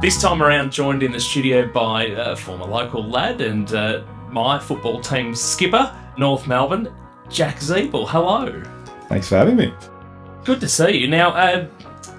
This time around, joined in the studio by a former local lad and my football team's skipper, North Melbourne, Jack Ziebell. Hello. Thanks for having me. Good to see you. Now,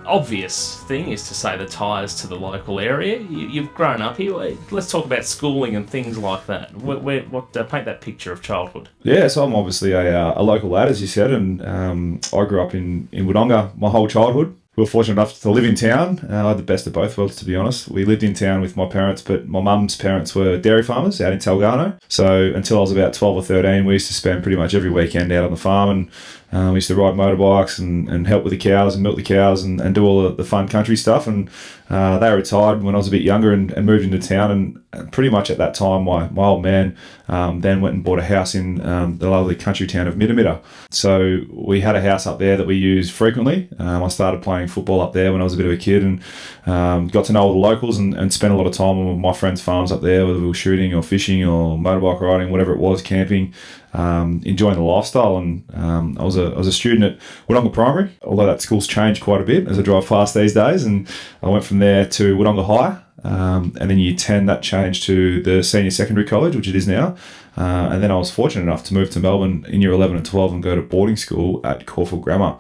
obvious thing is to say the ties to the local area. You've grown up here. Let's talk about schooling and things like that. Paint that picture of childhood. Yeah, so I'm obviously a local lad, as you said, and I grew up in Wodonga my whole childhood. We were fortunate enough to live in town. I had the best of both worlds, to be honest. We lived in town with my parents, but my mum's parents were dairy farmers out in Talgarno. So until I was about 12 or 13, we used to spend pretty much every weekend out on the farm, and we used to ride motorbikes and help with the cows and milk the cows and do all the fun country stuff. And they retired when I was a bit younger and moved into town. And pretty much at that time, my old man then went and bought a house in the lovely country town of Midamida. So we had a house up there that we used frequently. I started playing football up there when I was a bit of a kid and got to know all the locals and spent a lot of time on my friends' farms up there, whether we were shooting or fishing or motorbike riding, whatever it was, camping. Enjoying the lifestyle, and I was a student at Wodonga Primary, although that school's changed quite a bit as I drive fast these days, and I went from there to Wodonga High, and in year 10 that changed to the senior secondary college, which it is now, and then I was fortunate enough to move to Melbourne in year 11 and 12 and go to boarding school at Caulfield Grammar.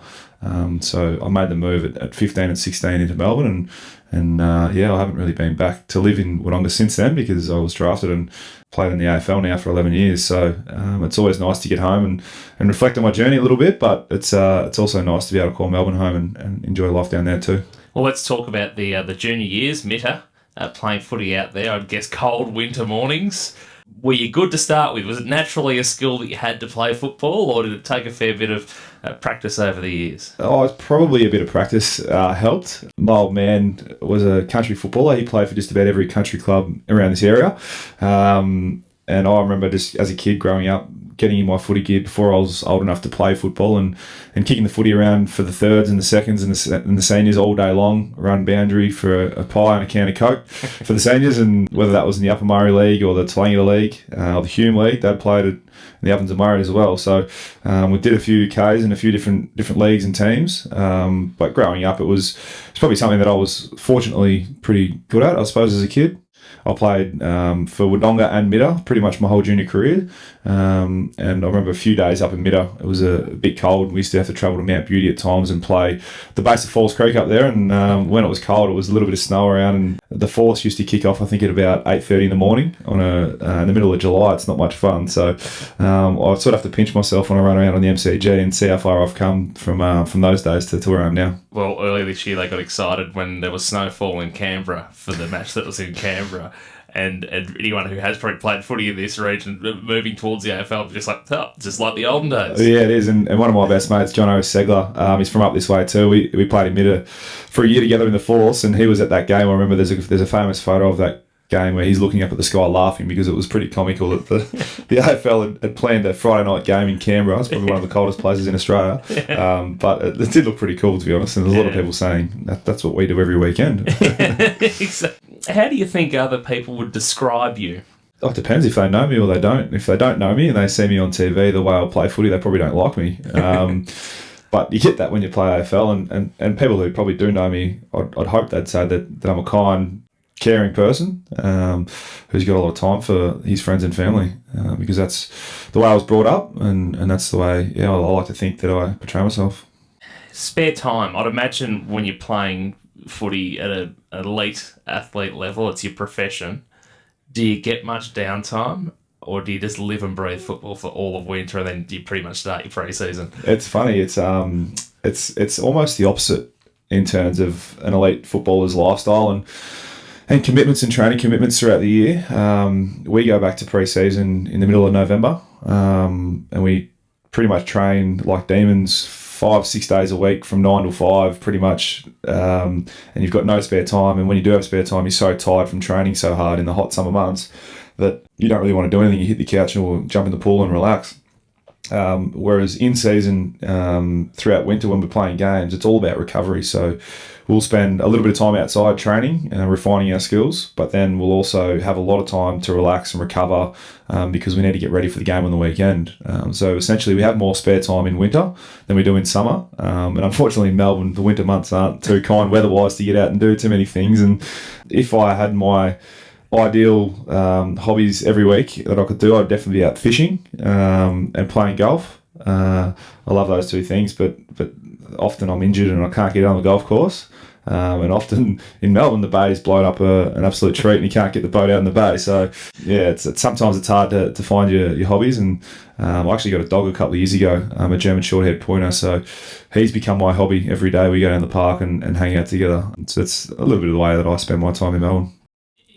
So I made the move at 15 and 16 into Melbourne, and I haven't really been back to live in Wodonga since then because I was drafted and played in the AFL now for 11 years. So it's always nice to get home and reflect on my journey a little bit, but it's also nice to be able to call Melbourne home and enjoy life down there too. Well, let's talk about the junior years, Mitta, playing footy out there. I'd guess cold winter mornings. Were you good to start with? Was it naturally a skill that you had to play football, or did it take a fair bit of practice over the years? Oh, it's probably a bit of practice helped. My old man was a country footballer. He played for just about every country club around this area. And I remember just as a kid growing up, getting in my footy gear before I was old enough to play football and kicking the footy around for the thirds and the seconds and the seniors all day long, run boundary for a pie and a can of Coke for the seniors, and whether that was in the Upper Murray League or the Toolangatta League or the Hume League, they'd played in the Ovens of Murray as well. So we did a few Ks in a few different leagues and teams, but growing up it's probably something that I was fortunately pretty good at, I suppose, as a kid. I played for Wodonga and Mitta pretty much my whole junior career. And I remember a few days up in Mitta, it was a bit cold. We used to have to travel to Mount Beauty at times and play the base of Falls Creek up there. And when it was cold, it was a little bit of snow around. And the force used to kick off, I think, at about 8:30 in the morning on in the middle of July. It's not much fun. So I sort of have to pinch myself when I run around on the MCG and see how far I've come from those days to where I am now. Well, earlier this year they got excited when there was snowfall in Canberra for the match that was in Canberra. And anyone who has probably played footy in this region moving towards the AFL, just like the olden days. Yeah, it is. And one of my best mates, John O'Segler, he's from up this way too. We played in Mitta for a year together in the Force, and he was at that game. I remember there's a famous photo of that game where he's looking up at the sky laughing because it was pretty comical that the AFL had planned a Friday night game in Canberra. It's probably one of the coldest places in Australia. But it did look pretty cool, to be honest. And there's a lot of people saying that's what we do every weekend. How do you think other people would describe you? Oh, it depends if they know me or they don't. If they don't know me and they see me on TV the way I play footy, they probably don't like me. But you get that when you play AFL, and people who probably do know me, I'd hope they'd say that I'm a kind, caring person who's got a lot of time for his friends and family, because that's the way I was brought up, and that's the way I like to think that I portray myself. Spare time, I'd imagine when you're playing footy at an elite athlete level, it's your profession. Do you get much downtime, or do you just live and breathe football for all of winter and then you pretty much start your pre-season? It's funny, it's almost the opposite in terms of an elite footballer's lifestyle and commitments and training commitments throughout the year. We go back to pre-season in the middle of November, and we pretty much train like demons 5-6 days a week from 9 till 5 pretty much, and you've got no spare time. And when you do have spare time, you're so tired from training so hard in the hot summer months that you don't really want to do anything. You hit the couch or jump in the pool and relax. Whereas in season, throughout winter when we're playing games, it's all about recovery. So we'll spend a little bit of time outside training and refining our skills, but then we'll also have a lot of time to relax and recover because we need to get ready for the game on the weekend. So essentially we have more spare time in winter than we do in summer. And unfortunately in Melbourne, the winter months aren't too kind weather-wise to get out and do too many things. And if I had my ideal hobbies every week that I could do, I'd definitely be out fishing and playing golf. I love those two things, but often I'm injured and I can't get on the golf course. And often in Melbourne, the bay's blown up an absolute treat and you can't get the boat out in the bay. So, yeah, sometimes it's hard to find your hobbies. And I actually got a dog a couple of years ago, a German short-haired pointer. So he's become my hobby every day. We go down the park and hang out together. So it's a little bit of the way that I spend my time in Melbourne.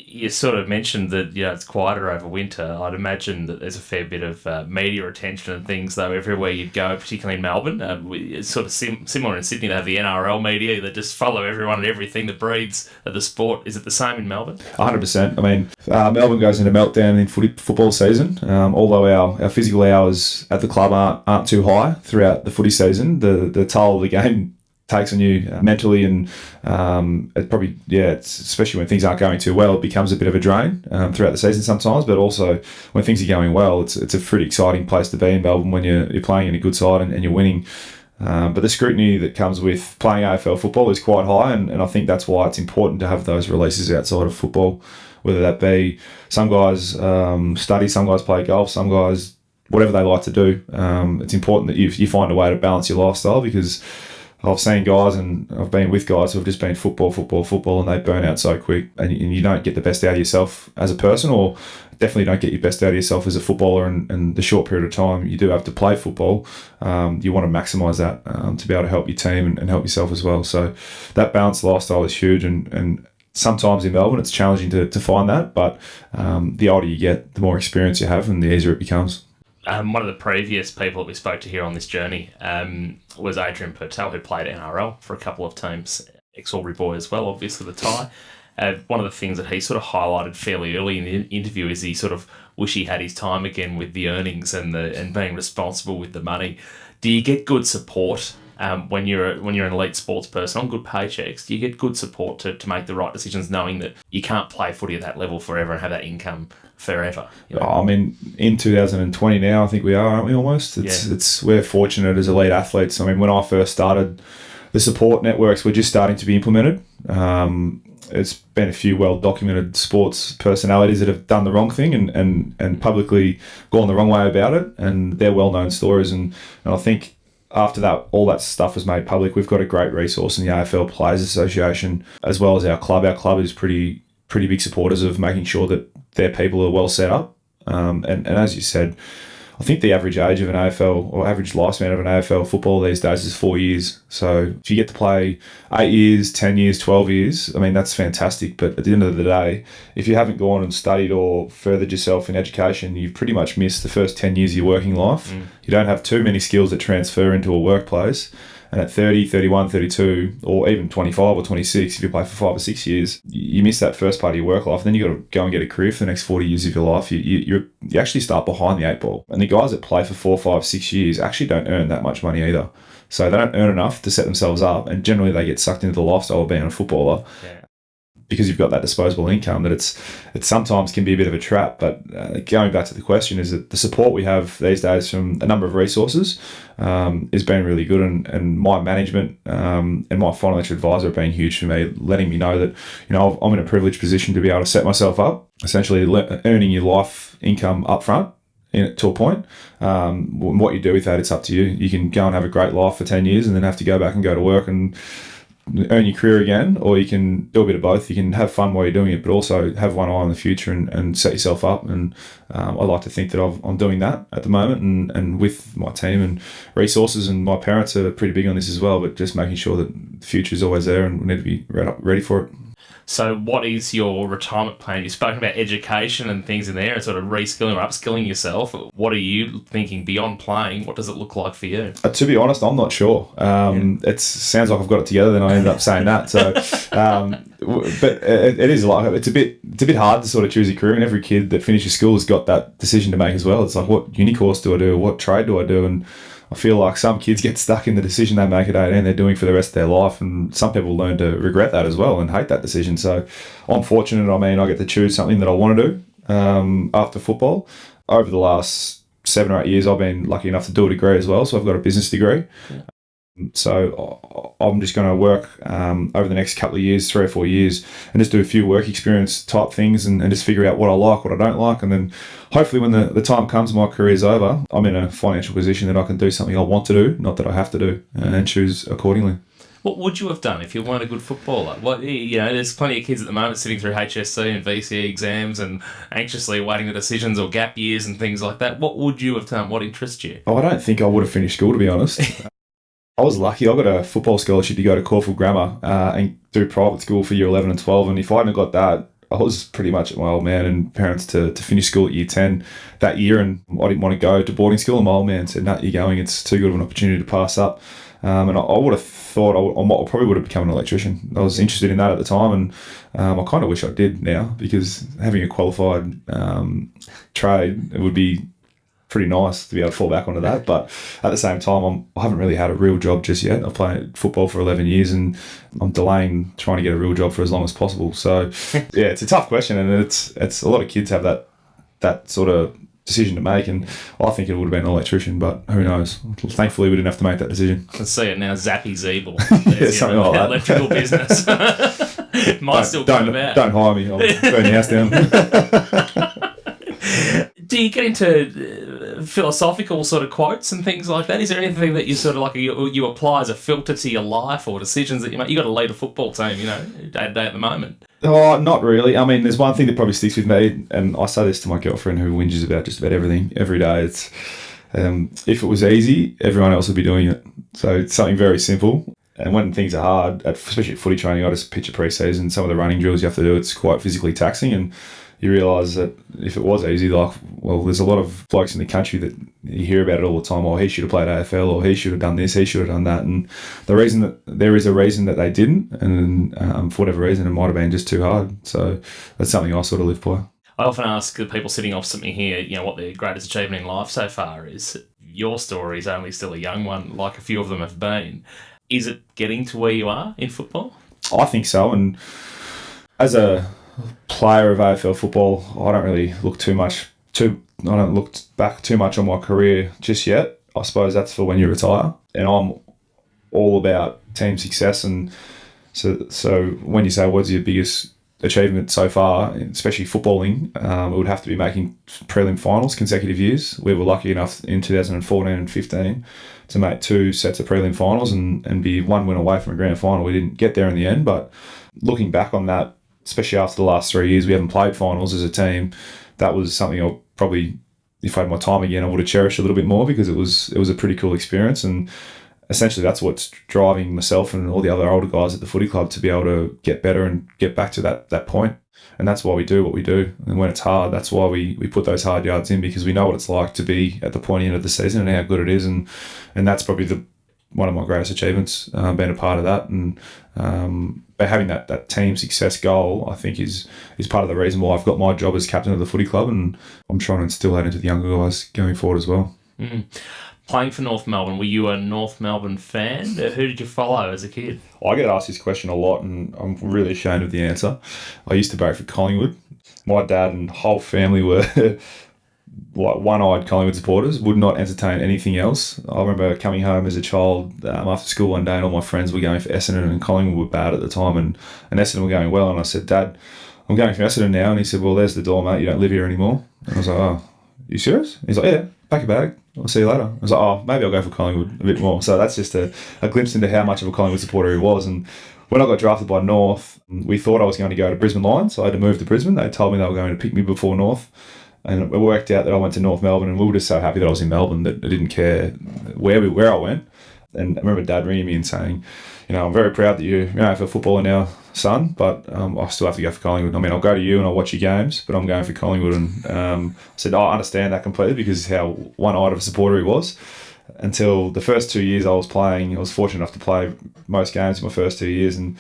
You sort of mentioned that it's quieter over winter. I'd imagine that there's a fair bit of media attention and things, though, everywhere you'd go, particularly in Melbourne. It's sort of similar in Sydney. They have the NRL media that just follow everyone and everything that breeds the sport. Is it the same in Melbourne? 100%. I mean, Melbourne goes into meltdown in football season. Although our physical hours at the club aren't too high throughout the footy season, the toll of the game takes on you mentally, and it probably, it's, especially when things aren't going too well, it becomes a bit of a drain throughout the season sometimes. But also when things are going well, it's a pretty exciting place to be in Melbourne when you're playing in a good side and you're winning. But the scrutiny that comes with playing AFL football is quite high, and I think that's why it's important to have those releases outside of football, whether that be some guys study, some guys play golf, some guys whatever they like to do. It's important that you find a way to balance your lifestyle, because I've seen guys and I've been with guys who have just been football, and they burn out so quick, and you don't get the best out of yourself as a person, or definitely don't get your best out of yourself as a footballer. And the short period of time you do have to play football, you want to maximise that to be able to help your team and help yourself as well. So that balanced lifestyle is huge, and sometimes in Melbourne it's challenging to find that, but the older you get, the more experience you have and the easier it becomes. One of the previous people that we spoke to here on this journey was Adrian Pertel, who played NRL for a couple of teams, ex-Albury boy as well, obviously the tie. One of the things that he sort of highlighted fairly early in the interview is he sort of wish he had his time again with the earnings and being responsible with the money. Do you get good support when you're an elite sports person on good paychecks? Do you get good support to make the right decisions, knowing that you can't play footy at that level forever and have that income forever? I mean, in 2020 now, I think we are, aren't we, almost? We're fortunate as elite athletes. I mean, when I first started, the support networks were just starting to be implemented. It's been a few well-documented sports personalities that have done the wrong thing and publicly gone the wrong way about it, and they're well-known stories. And I think after that, all that stuff was made public, we've got a great resource in the AFL Players Association, as well as our club. Our club is pretty big supporters of making sure that their people are well set up. And as you said, I think the average age of an AFL, or average lifespan of an AFL football these days, is 4 years. So if you get to play 8 years, 10 years, 12 years, I mean, that's fantastic. But at the end of the day, if you haven't gone and studied or furthered yourself in education, you've pretty much missed the first 10 years of your working life. You don't have too many skills that transfer into a workplace. And at 30, 31, 32, or even 25 or 26, if you play for 5 or 6 years, you miss that first part of your work life. Then you've got to go and get a career for the next 40 years of your life. You actually start behind the 8 ball. And the guys that play for 4, 5, 6 years actually don't earn that much money either. So they don't earn enough to set themselves up. And generally they get sucked into the lifestyle of being a footballer. Yeah. Because you've got that disposable income, that it sometimes can be a bit of a trap. But going back to the question, is that the support we have these days from a number of resources has been really good, and my management and my financial advisor have been huge for me, letting me know that I'm in a privileged position to be able to set myself up, essentially earning your life income up front to a point. What you do with that, it's up to you. You can go and have a great life for 10 years and then have to go back and go to work and earn your career again, or you can do a bit of both. You can have fun while you're doing it, but also have one eye on the future and set yourself up. And I like to think that I'm doing that at the moment, and with my team and resources, and my parents are pretty big on this as well, but just making sure that the future is always there and we need to be ready for it. So what is your retirement plan? You've spoken about education and things in there and sort of reskilling or upskilling yourself. What are you thinking beyond playing? What does it look like for you? To be honest, I'm not sure. It sounds like I've got it together, then I end up saying that. So, but it is like it's a bit hard to sort of choose a career, and every kid that finishes school has got that decision to make as well. It's like, what uni course do I do? What trade do I do? And I feel like some kids get stuck in the decision they make at 18 they're doing for the rest of their life, and some people learn to regret that as well and hate that decision. So I'm fortunate. I mean, I get to choose something that I want to do after football. Over the last 7 or 8 years, I've been lucky enough to do a degree as well. So I've got a business degree. Yeah. So I'm just going to work over the next couple of years, 3 or 4 years, and just do a few work experience type things and just figure out what I like, what I don't like. And then hopefully when the time comes, my career's over, I'm in a financial position that I can do something I want to do, not that I have to do, and choose accordingly. What would you have done if you weren't a good footballer? There's plenty of kids at the moment sitting through HSC and VCE exams and anxiously awaiting the decisions or gap years and things like that. What would you have done? What interests you? I don't think I would have finished school, to be honest. I was lucky. I got a football scholarship to go to Caulfield Grammar and do private school for year 11 and 12. And if I hadn't got that, I was pretty much at my old man and parents to finish school at year 10 that year. And I didn't want to go to boarding school. And my old man said, "No, you're going. It's too good of an opportunity to pass up." And I would have thought I probably would have become an electrician. I was interested in that at the time. And I kind of wish I did now, because having a qualified trade, it would be pretty nice to be able to fall back onto that. But at the same time, I haven't really had a real job just yet. I've played football for 11 years and I'm delaying trying to get a real job for as long as possible. So yeah, it's a tough question, and it's a lot of kids have that sort of decision to make, and I think it would have been an electrician, but who knows. Thankfully we didn't have to make that decision. Let's see it now. Zappy Ziebell. Yeah, something like that. Electrical business. Might still come about. Don't hire me. I'll burn your house down. Do you get into philosophical sort of quotes and things like that? Is there anything that you sort of like you apply as a filter to your life or decisions that you make? You got to lead a football team, day to day at the moment. Oh, not really. I mean, there's one thing that probably sticks with me, and I say this to my girlfriend who whinges about just about everything every day. It's if it was easy, everyone else would be doing it. So it's something very simple. And when things are hard, especially at footy training, I just picture pre-season, some of the running drills you have to do, it's quite physically taxing, and you realise that if it was easy, there's a lot of blokes in the country that you hear about it all the time. Oh, he should have played AFL, or he should have done this, he should have done that. And there is a reason that they didn't, and for whatever reason, it might have been just too hard. So that's something I sort of live by. I often ask the people sitting opposite me here, what their greatest achievement in life so far is. Your story is only still a young one, like a few of them have been. Is it getting to where you are in football? I think so, and as a player of AFL football, I don't really look back too much on my career just yet. I suppose that's for when you retire, and I'm all about team success. And so when you say what's your biggest achievement so far, especially footballing, it would have to be making prelim finals consecutive years. We were lucky enough in 2014 and 15 to make 2 sets of prelim finals and be 1 win away from a grand final. We didn't get there in the end, but looking back on that, especially after the last 3 years, we haven't played finals as a team. That was something I probably, if I had my time again, I would have cherished a little bit more, because it was a pretty cool experience. And essentially that's what's driving myself and all the other older guys at the footy club to be able to get better and get back to that point. And that's why we do what we do. And when it's hard, that's why we put those hard yards in, because we know what it's like to be at the pointy end of the season and how good it is. And that's probably one of my greatest achievements, being a part of that. And but having that team success goal, I think, is part of the reason why I've got my job as captain of the footy club, and I'm trying to instill that into the younger guys going forward as well. Mm. Playing for North Melbourne, were you a North Melbourne fan? Who did you follow as a kid? I get asked this question a lot, and I'm really ashamed of the answer. I used to barrack for Collingwood. My dad and whole family were like one-eyed Collingwood supporters, would not entertain anything else. I remember coming home as a child after school one day, and all my friends were going for Essendon, and Collingwood were bad at the time, and Essendon were going well. And I said, "Dad, I'm going for Essendon now." And he said, "Well, there's the door, mate. You don't live here anymore." And I was like, "Oh, you serious?" He's like, "Yeah, pack your bag. I'll see you later." I was like, "Oh, maybe I'll go for Collingwood a bit more." So that's just a glimpse into how much of a Collingwood supporter he was. And when I got drafted by North, we thought I was going to go to Brisbane Lions, so I had to move to Brisbane. They told me they were going to pick me before North. And it worked out that I went to North Melbourne, and we were just so happy that I was in Melbourne that I didn't care where I went. And I remember Dad ringing me and saying, I'm very proud that you're for footballer now, son, but I still have to go for Collingwood. I mean, I'll go to you and I'll watch your games, but I'm going for Collingwood. And I said, I understand that completely, because how one-eyed of a supporter he was. Until the first 2 years I was playing, I was fortunate enough to play most games in my first 2 years, and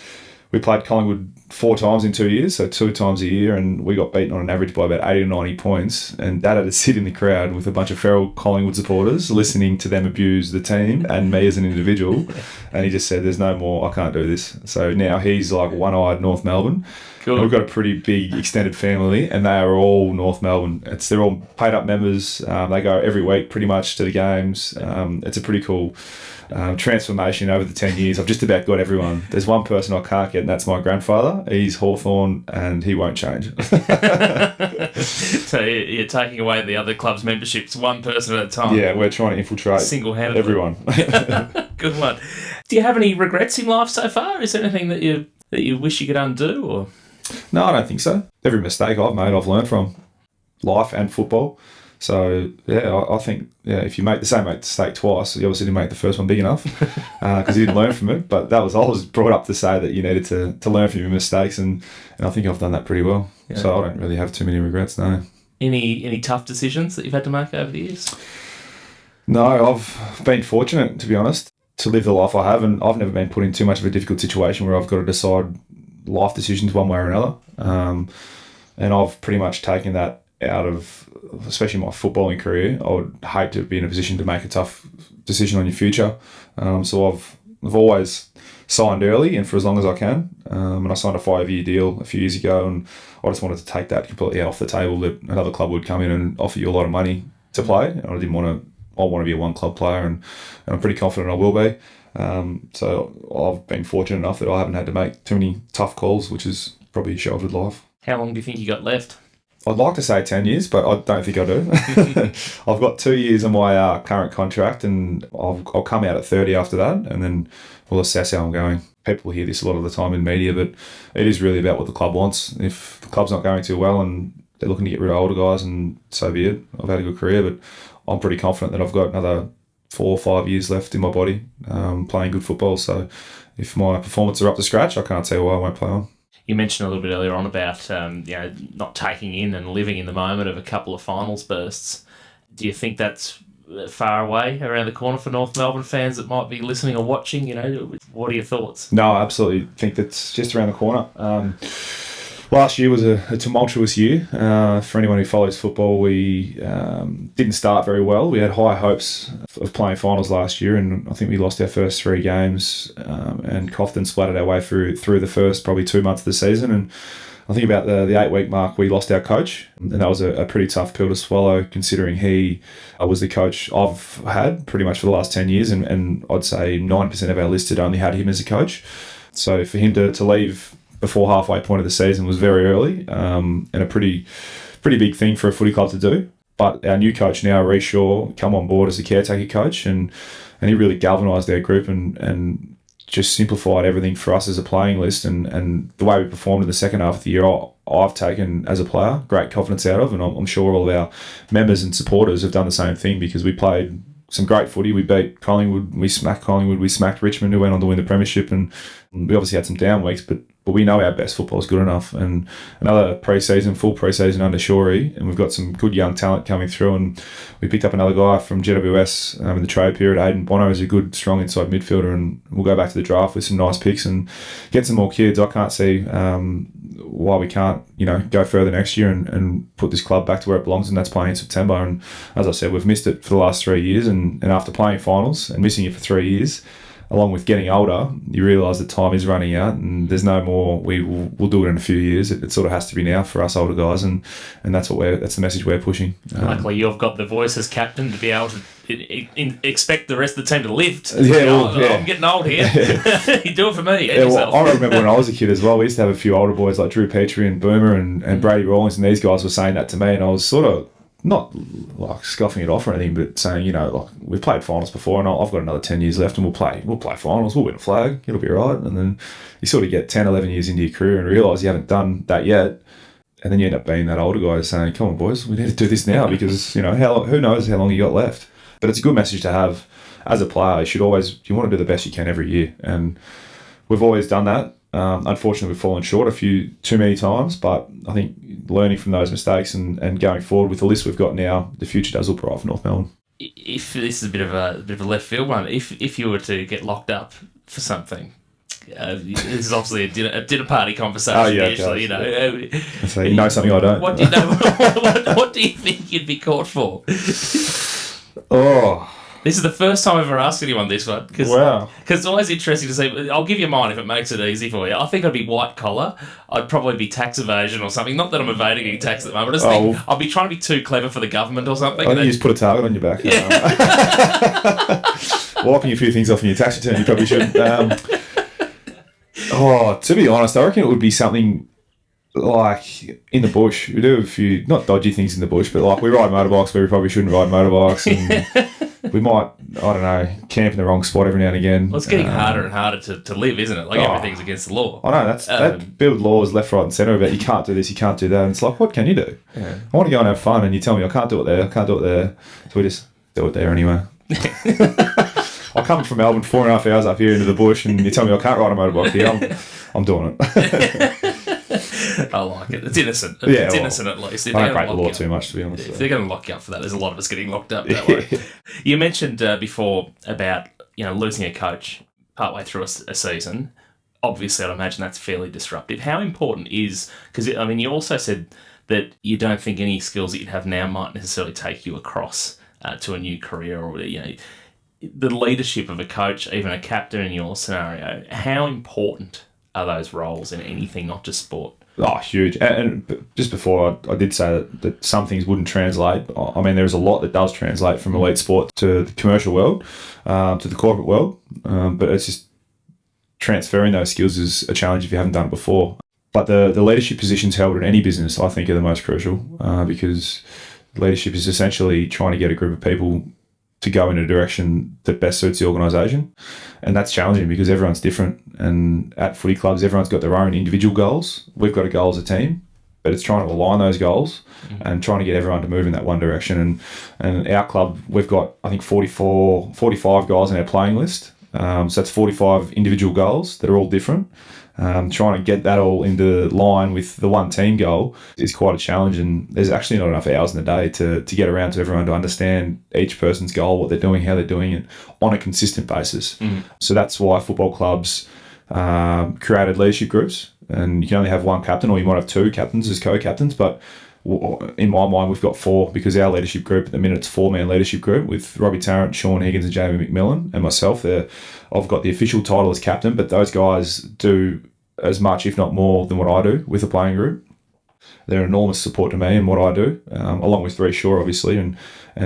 we played Collingwood 4 times in 2 years, so 2 times a year, and we got beaten on an average by about 80 or 90 points. And Dad had to sit in the crowd with a bunch of feral Collingwood supporters, listening to them abuse the team and me as an individual. And he just said, there's no more, I can't do this. So now he's like one-eyed North Melbourne. Cool. We've got a pretty big extended family, and they are all North Melbourne. They're all paid up members. They go every week pretty much to the games. It's a pretty cool transformation over the 10 years. I've just about got everyone. There's one person I can't get, and that's my grandfather. He's Hawthorn, and he won't change. So you're taking away the other club's memberships one person at a time. Yeah, we're trying to infiltrate single-handedly everyone. Good one. Do you have any regrets in life so far? Is there anything that you wish you could undo? Or no, I don't think so. Every mistake I've made, I've learned from life and football. So, yeah, I think if you make the same mistake twice, you obviously didn't make the first one big enough because you didn't learn from it. But I was brought up to say that you needed to learn from your mistakes, and I think I've done that pretty well. Yeah. So I don't really have too many regrets, no. Any tough decisions that you've had to make over the years? No, I've been fortunate, to be honest, to live the life I have, and I've never been put in too much of a difficult situation where I've got to decide life decisions one way or another. And I've pretty much taken that out of, especially my footballing career. I would hate to be in a position to make a tough decision on your future. So I've always signed early and for as long as I can. And I signed a 5-year deal a few years ago, and I just wanted to take that completely off the table, that another club would come in and offer you a lot of money to play. And I want to be a one-club player, and I'm pretty confident I will be. So I've been fortunate enough that I haven't had to make too many tough calls, which is probably sheltered life. How long do you think you got left? I'd like to say 10 years, but I don't think I do. I've got 2 years on my current contract, and I'll come out at 30 after that, and then we'll assess how I'm going. People hear this a lot of the time in media, but it is really about what the club wants. If the club's not going too well and they're looking to get rid of older guys, and so be it. I've had a good career, but I'm pretty confident that I've got another 4 or 5 years left in my body playing good football. So if my performances are up to scratch, I can't see why I won't play on. You mentioned a little bit earlier on about not taking in and living in the moment of a couple of finals bursts. Do you think that's far away, around the corner for North Melbourne fans that might be listening or watching? What are your thoughts? No, I absolutely think that's just around the corner. Last year was a tumultuous year. For anyone who follows football, we didn't start very well. We had high hopes of playing finals last year, and I think we lost our first 3 games and coughed and splattered our way through the first probably 2 months of the season. And I think about the 8-week mark, we lost our coach, and that was a pretty tough pill to swallow, considering he was the coach I've had pretty much for the last 10 years, and I'd say 9% of our list had only had him as a coach. So for him to leave before halfway point of the season was very early, and a pretty big thing for a footy club to do. But our new coach now, Reece Shaw, come on board as a caretaker coach, and he really galvanised our group and just simplified everything for us as a playing list. And the way we performed in the second half of the year, I've taken as a player great confidence out of, and I'm sure all of our members and supporters have done the same thing, because we played some great footy. We beat Collingwood, we smacked Richmond, who went on to win the premiership, and we obviously had some down weeks, but we know our best football is good enough. And another full pre-season under Shorey, and we've got some good young talent coming through, and we picked up another guy from GWS in the trade period. Aidan Bono is a good, strong inside midfielder, and we'll go back to the draft with some nice picks and get some more kids. I can't see why we can't go further next year and put this club back to where it belongs, and that's playing in September. And as I said, we've missed it for the last 3 years, and after playing finals and missing it for 3 years, along with getting older, you realise that time is running out, and there's no more. We'll do it in a few years. It sort of has to be now for us older guys, and that's the message we're pushing. Luckily, you've got the voice as captain to be able to expect the rest of the team to lift. I'm getting old here. You do it for me. I remember when I was a kid as well. We used to have a few older boys like Drew Petrie and Boomer and Brady Rawlings, and these guys were saying that to me, and I was sort of not like scoffing it off or anything, but saying, we've played finals before, and I've got another 10 years left, and we'll play finals, we'll win a flag, it'll be right. And then you sort of get 10, 11 years into your career and realise you haven't done that yet, and then you end up being that older guy saying, come on boys, we need to do this now, because who knows how long you got left. But it's a good message to have as a player, you want to do the best you can every year. And we've always done that. Unfortunately, we've fallen short too many times, but I think learning from those mistakes and going forward with the list we've got now, the future does look bright for North Melbourne. If this is a bit of a left field one, if you were to get locked up for something, this is obviously a dinner party conversation. Oh, yeah, usually, you know. So you know something I don't. What do you know? What do you think you'd be caught for? Oh. This is the first time I've ever asked anyone this one. Wow. Because it's always interesting to see. I'll give you mine if it makes it easy for you. I think I'd be white collar. I'd probably be tax evasion or something. Not that I'm evading any tax at the moment. I just think I'll be trying to be too clever for the government or something. I think you just put a target on your back. Yeah. Wiping a few things off in your tax return, you probably should. To be honest, I reckon it would be something like in the bush. We do a few, not dodgy things in the bush, but like we ride motorbikes where we probably shouldn't ride motorbikes. And we might, I don't know, camp in the wrong spot every now and again. Well, it's getting harder and harder to live, isn't it? Like everything's against the law. I know, that build laws left, right and centre about you can't do this, you can't do that. And it's like, what can you do? Yeah. I want to go and have fun and you tell me I can't do it there, I can't do it there. So we just do it there anyway. I come from Melbourne 4.5 hours up here into the bush and you tell me I can't ride a motorbike here, I'm doing it. I like it. It's innocent. It's innocent at least. I don't break the law too much, to be honest. If they're going to lock you up for that, there's a lot of us getting locked up that way. You mentioned before about losing a coach partway through a season. Obviously, I'd imagine that's fairly disruptive. How important is, because you also said that you don't think any skills that you have now might necessarily take you across to a new career, or the leadership of a coach, even a captain in your scenario. How important are those roles in anything, not just sport? Oh, huge. And just before, I did say that some things wouldn't translate. I mean, there's a lot that does translate from elite sport to the commercial world, to the corporate world. But it's just transferring those skills is a challenge if you haven't done it before. But the leadership positions held in any business, I think, are the most crucial because leadership is essentially trying to get a group of people to go in a direction that best suits the organisation. And that's challenging because everyone's different. And at footy clubs, everyone's got their own individual goals. We've got a goal as a team, but it's trying to align those goals and trying to get everyone to move in that one direction. And our club, we've got, I think, 45 guys on our playing list. So that's 45 individual goals that are all different. Trying to get that all into line with the one team goal is quite a challenge, and there's actually not enough hours in the day to get around to everyone to understand each person's goal, what they're doing, how they're doing it on a consistent basis. So that's why football clubs created leadership groups, and you can only have one captain, or you might have two captains as co-captains, but in my mind we've got four because our leadership group at the minute it's 4-man leadership group with Robbie Tarrant, Sean Higgins and Jamie McMillan and myself. I've got the official title as captain, but those guys do as much if not more than what I do with the playing group. They're an enormous support to me and what I do, along with Reece Shaw obviously, and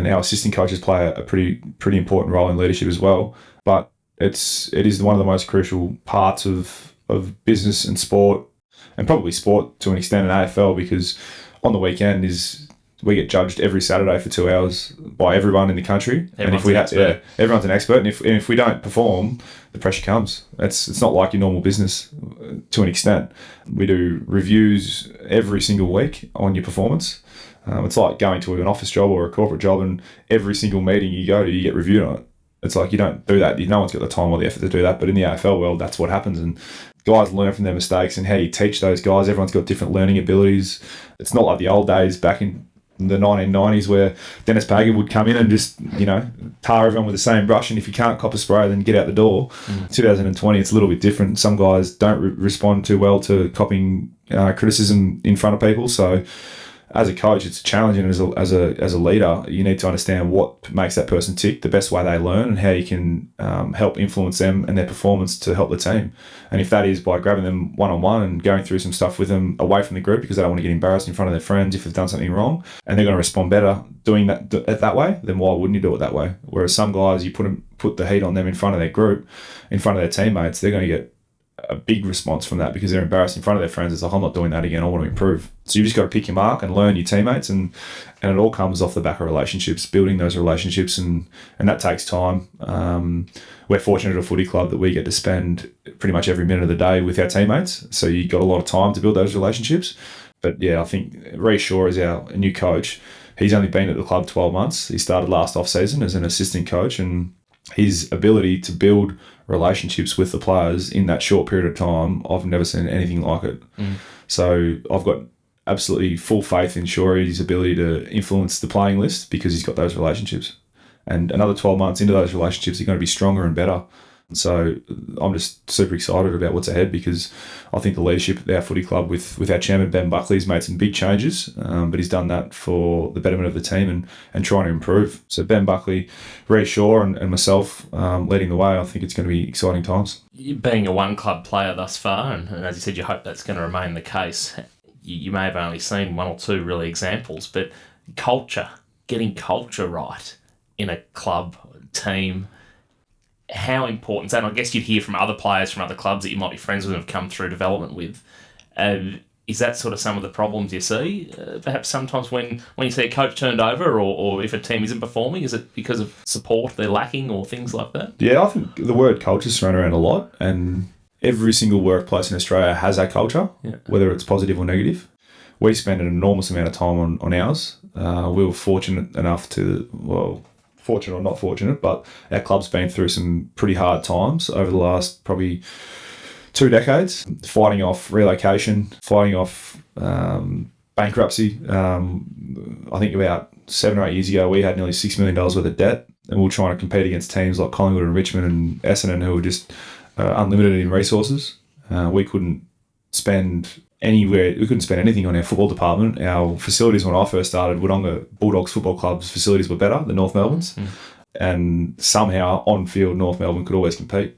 our assistant coaches play a pretty important role in leadership as well. But it is one of the most crucial parts of business and sport, and probably sport to an extent in AFL, because on the weekend we get judged every Saturday for 2 hours by everyone in the country. Everyone's an expert. And if we don't perform, the pressure comes. It's not like your normal business to an extent. We do reviews every single week on your performance. It's like going to an office job or a corporate job, and every single meeting you go to, you get reviewed on it. It's like you don't do that. No one's got the time or the effort to do that. But in the AFL world, that's what happens. And guys learn from their mistakes, and how you teach those guys. Everyone's got different learning abilities. It's not like the old days back in the 1990s where Dennis Pager would come in and just, tar everyone with the same brush, and if you can't cop a spray, then get out the door. 2020, it's a little bit different. Some guys don't respond too well to copying criticism in front of people. So as a coach, it's challenging. As a leader, you need to understand what makes that person tick, the best way they learn, and how you can help influence them and their performance to help the team. And if that is by grabbing them one-on-one and going through some stuff with them away from the group because they don't want to get embarrassed in front of their friends if they've done something wrong, and they're going to respond better doing that way, then why wouldn't you do it that way? Whereas some guys, you put the heat on them in front of their group, in front of their teammates, they're going to get a big response from that because they're embarrassed in front of their friends. It's like, I'm not doing that again, I want to improve. So you just got to pick your mark and learn your teammates, and it all comes off the back of relationships, building those relationships, and that takes time. We're fortunate at a footy club that we get to spend pretty much every minute of the day with our teammates, so you got a lot of time to build those relationships. But yeah, I think Reece Shaw is our new coach. He's only been at the club 12 months. He started last off season as an assistant coach, and his ability to build relationships with the players in that short period of time, I've never seen anything like it. So I've got absolutely full faith in Shore's ability to influence the playing list because he's got those relationships. And another 12 months into those relationships, are going to be stronger and better. So I'm just super excited about what's ahead because I think the leadership at our footy club with our chairman, Ben Buckley, has made some big changes, but he's done that for the betterment of the team and trying to improve. So Ben Buckley, Ray Shaw and myself leading the way, I think it's going to be exciting times. You being a one-club player thus far, and as you said, you hope that's going to remain the case, you may have only seen one or two really examples, but getting culture right in a club, team, how important is that? And I guess you'd hear from other players from other clubs that you might be friends with and have come through development with. Is that sort of some of the problems you see? Perhaps sometimes when you see a coach turned over or if a team isn't performing, is it because of support they're lacking or things like that? Yeah, I think the word culture is thrown around a lot, and every single workplace in Australia has a culture, whether it's positive or negative. We spend an enormous amount of time on ours. We were fortunate enough fortunate or not fortunate, but our club's been through some pretty hard times over the last probably 2 decades, fighting off relocation, fighting off bankruptcy. I think about 7 or 8 years ago, we had nearly $6 million worth of debt, and we were trying to compete against teams like Collingwood and Richmond and Essendon, who were just unlimited in resources. We couldn't spend anywhere. We couldn't spend anything on our football department. Our facilities, when I first started, Wodonga Bulldogs Football Club's facilities were better than North Melbourne's. And somehow on field, North Melbourne could always compete.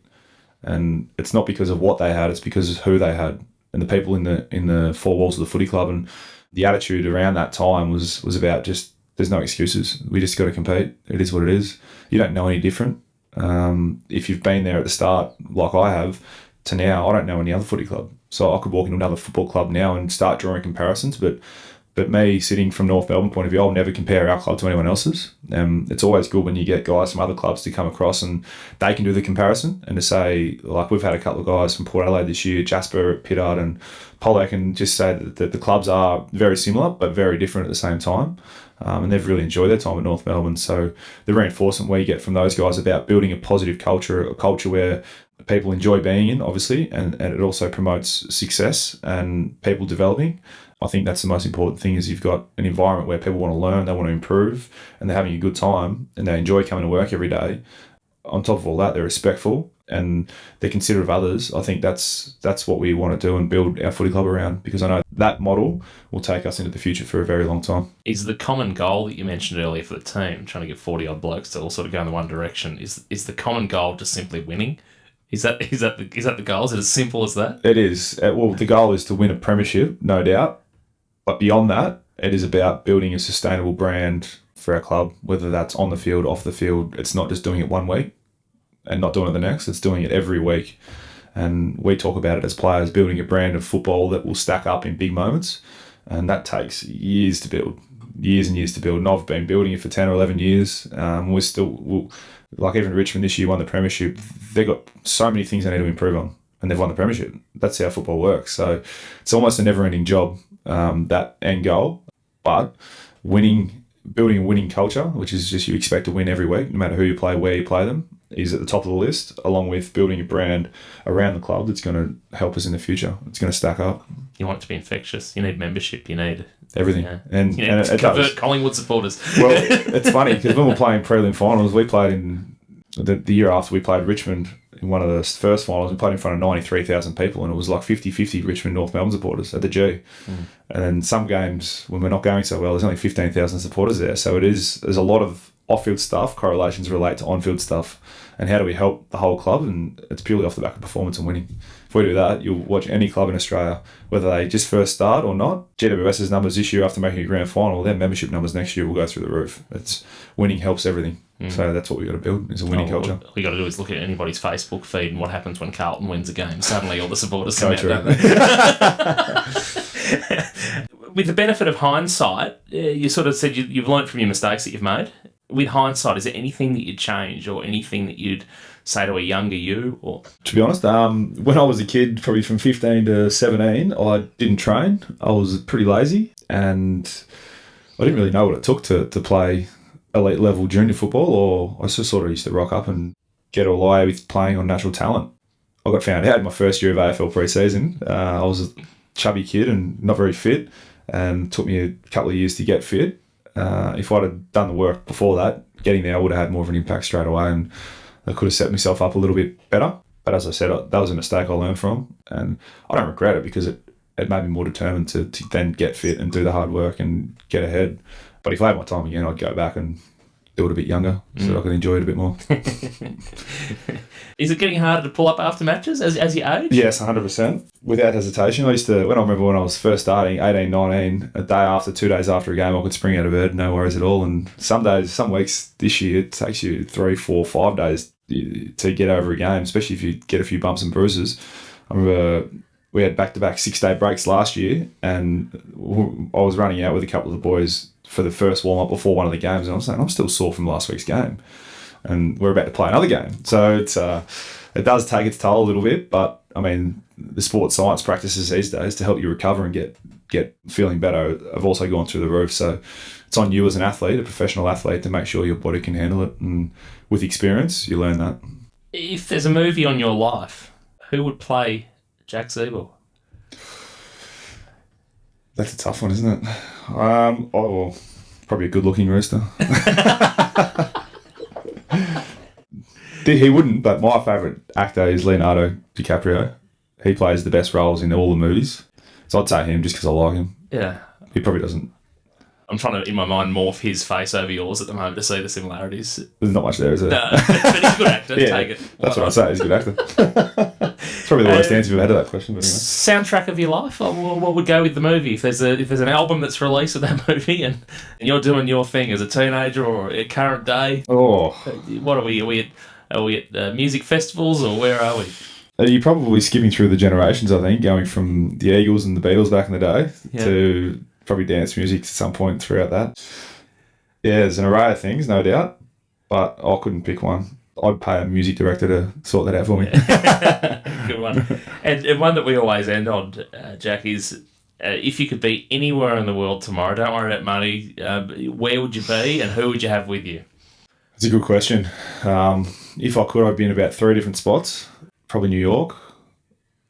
And it's not because of what they had; it's because of who they had and the people in the four walls of the footy club. And the attitude around that time was about just there's no excuses. We just got to compete. It is what it is. You don't know any different. If you've been there at the start, like I have, to now, I don't know any other footy club. So I could walk into another football club now and start drawing comparisons, but me sitting from North Melbourne point of view, I'll never compare our club to anyone else's. It's always good when you get guys from other clubs to come across and they can do the comparison and to say, like we've had a couple of guys from Port Adelaide this year, Jasper, Pittard and Pollack, and just say that the clubs are very similar but very different at the same time. And they've really enjoyed their time at North Melbourne. So the reinforcement we get from those guys about building a positive culture, a culture where people enjoy being in, obviously, and it also promotes success and people developing. I think that's the most important thing is you've got an environment where people want to learn, they want to improve, and they're having a good time, and they enjoy coming to work every day. On top of all that, they're respectful and they're considerate of others. I think that's what we want to do and build our footy club around, because I know that model will take us into the future for a very long time. Is the common goal that you mentioned earlier for the team, trying to get 40-odd blokes to all sort of go in the one direction, is the common goal just simply winning? Is that the goal? Is it as simple as that? It is. Well, the goal is to win a premiership, no doubt. But beyond that, it is about building a sustainable brand for our club, whether that's on the field, off the field. It's not just doing it one week and not doing it the next. It's doing it every week. And we talk about it as players, building a brand of football that will stack up in big moments. And that takes years to build, years and years to build. And I've been building it for 10 or 11 years. We're still... Like even Richmond this year won the premiership. They've got so many things they need to improve on, and they've won the premiership. That's how football works. So it's almost a never-ending job, that end goal. But building a winning culture, which is just you expect to win every week, no matter who you play, where you play them, is at the top of the list, along with building a brand around the club that's going to help us in the future. It's going to stack up. You want it to be infectious. You need membership. You need everything. Yeah. And it convert Collingwood supporters. Well, it's funny because when we're playing prelim finals, we played in the year after we played Richmond in one of the first finals. We played in front of 93,000 people, and it was like 50-50 Richmond North Melbourne supporters at the G. And then some games when we're not going so well, there's only 15,000 supporters there. So there's a lot of off-field stuff. Correlations relate to on-field stuff. And how do we help the whole club? And it's purely off the back of performance and winning. If we do that, you'll watch any club in Australia, whether they just first start or not. GWS's numbers this year after making a grand final, their membership numbers next year will go through the roof. It's winning helps everything. So that's what we've got to build, is a winning culture. What we got to do is look at anybody's Facebook feed and what happens when Carlton wins a game. Suddenly all the supporters come out, don't they? With the benefit of hindsight, you sort of said you've learned from your mistakes that you've made. With hindsight, is there anything that you'd change or anything that you'd say to a younger you? Or to be honest, when I was a kid, probably from 15 to 17, I didn't train. I was pretty lazy and I didn't really know what it took to play elite level junior football, or I just sort of used to rock up and get all the way with playing on natural talent. I got found out in my first year of AFL pre-season. I was a chubby kid and not very fit, and it took me a couple of years to get fit. If I'd have done the work before that, getting there, I would have had more of an impact straight away, and I could have set myself up a little bit better. But as I said, that was a mistake I learned from, and I don't regret it because it made me more determined to then get fit and do the hard work and get ahead. But if I had my time again, I'd go back and do it a bit younger so that I could enjoy it a bit more. Is it getting harder to pull up after matches as you age? Yes, 100%. Without hesitation. I remember when I was first starting, 18, 19, a day after, 2 days after a game, I could spring out of bed, no worries at all. And some weeks this year, it takes you 3, 4, 5 days to get over a game, especially if you get a few bumps and bruises. I remember we had back-to-back 6-day breaks last year, and I was running out with a couple of the boys for the first warm-up before one of the games, and I'm saying, I'm still sore from last week's game. And we're about to play another game. So it does take its toll a little bit, but, I mean, the sports science practices these days to help you recover and get feeling better have also gone through the roof. So it's on you as an athlete, a professional athlete, to make sure your body can handle it. And with experience, you learn that. If there's a movie on your life, who would play Jack Ziebell? That's a tough one, isn't it? Probably a good-looking rooster. He wouldn't, but my favourite actor is Leonardo DiCaprio. He plays the best roles in all the movies. So I'd say him just because I like him. Yeah. He probably doesn't. I'm trying to, in my mind, morph his face over yours at the moment to see the similarities. There's not much there, is there? No, but he's a good actor. Yeah, take it. That's what I say. He's a good actor. It's probably the worst answer you've had to that question. But anyway. Soundtrack of your life? What would go with the movie? If there's an album that's released of that movie and you're doing your thing as a teenager or a current day, what are we? Are we at music festivals or where are we? You're probably skipping through the generations, I think, going from the Eagles and the Beatles back in the day to probably dance music at some point throughout that. Yeah, there's an array of things, no doubt, but I couldn't pick one. I'd pay a music director to sort that out for me. Good one. And one that we always end on, Jack, is if you could be anywhere in the world tomorrow, don't worry about money, where would you be and who would you have with you? That's a good question. If I could, I'd be in about 3 different spots. Probably New York,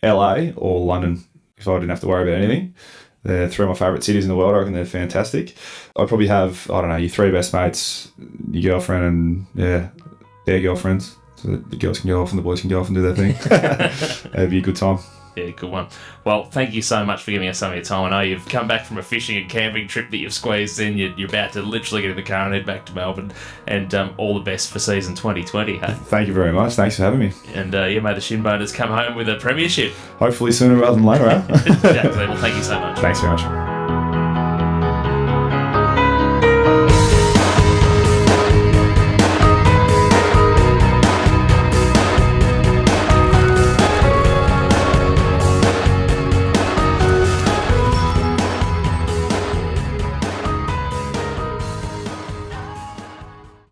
LA, or London, if I didn't have to worry about anything. They're 3 of my favourite cities in the world. I reckon they're fantastic. I'd probably have, your 3 best mates, your girlfriend, and, their girlfriends. So that the girls can go off and the boys can go off and do their thing. It'd be a good time. Yeah, good one. Well, thank you so much for giving us some of your time. I know you've come back from a fishing and camping trip that you've squeezed in. You're about to literally get in the car and head back to Melbourne. And all the best for season 2020. Hey? Thank you very much. Thanks for having me. And may the Shinboners come home with a premiership. Hopefully sooner rather than later, Jack Ziebell, thank you so much. Thanks very much.